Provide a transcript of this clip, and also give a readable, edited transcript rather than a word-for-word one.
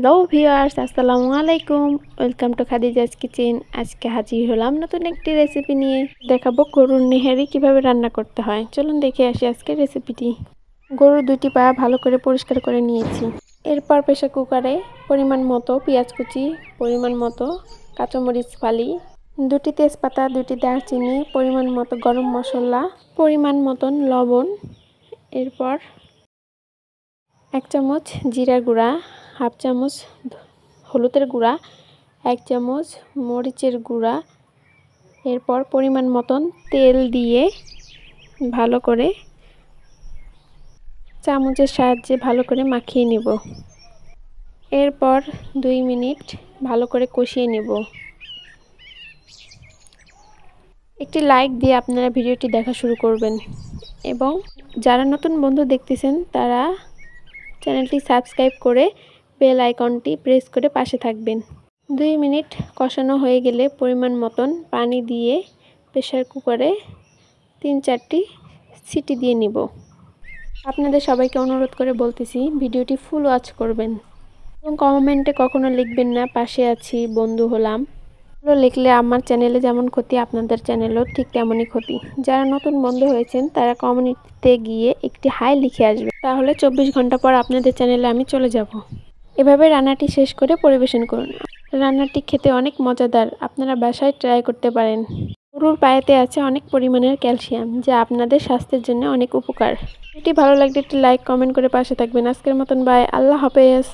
Hello viewers, আসসালামু আলাইকুম। Welcome to Khadija's kitchen. আজকে হাজির হলাম নতুন একটি রেসিপি নিয়ে। দেখাবো গরুর নেহারি কিভাবে রান্না করতে হয়। চলুন দেখে আসি আজকের রেসিপিটি। গরুর দুটি পা ভালো করে পরিষ্কার করে নিয়েছি। এরপর প্রেসার কুকারে পরিমাণ মতো পেঁয়াজ কুচি, পরিমাণ মতো কাঁচামরিচ ফালি, দুটি তেজপাতা, দুটি দারচিনি, পরিমাণ মতো গরম মশলা, পরিমাণ মতন লবণ, এরপর 1 চামচ জিরা গুঁড়া, হাফ চামচ হলুদের গুঁড়া, 1 চামচ মরিচের গুঁড়া, এরপর পরিমাণ মতন তেল দিয়ে ভালো করে চামচের সাহায্যে ভালো করে মাখিয়ে নেব। এরপর 2 মিনিট ভালো করে কষিয়ে নেব। একটি লাইক দিয়ে আপনারা ভিডিওটি দেখা শুরু করবেন এবং যারা নতুন বন্ধু দেখতেছেন তারা চ্যানেলটি সাবস্ক্রাইব করে বেল আইকনটি প্রেস করে পাশে থাকবেন। 2 মিনিট কষানো হয়ে গেলে পরিমাণ মতন পানি দিয়ে প্রেসার কুকারে 3-4টি সিটি দিয়ে নিব। আপনাদের সবাইকে অনুরোধ করে বলতেছি ভিডিওটি ফুল ওয়াচ করবেন এবং কমেন্টে কখনো লিখবেন না পাশে আছি, বন্ধু হলাম। এগুলো লিখলে আমার চ্যানেলে যেমন ক্ষতি, আপনাদের চ্যানেলও ঠিক তেমনই ক্ষতি। যারা নতুন বন্ধু হয়েছেন তারা কমিউনিটিতে গিয়ে একটি হাই লিখে আসবে, তাহলে 24 ঘন্টা পর আপনাদের চ্যানেলে আমি চলে যাব। এভাবে রান্নাটি শেষ করে পরিবেশন করুন। রান্নাটি খেতে অনেক মজাদার, আপনারা বাসায় ট্রাই করতে পারেন। গরুর পায়েতে আছে অনেক পরিমাণের ক্যালসিয়াম, যা আপনাদের স্বাস্থ্যের জন্য অনেক উপকার। ভিডিওটি ভালো লাগলে একটি লাইক, কমেন্ট করে পাশে থাকবেন। আজকের মতন বাই, আল্লাহ হাফেজ।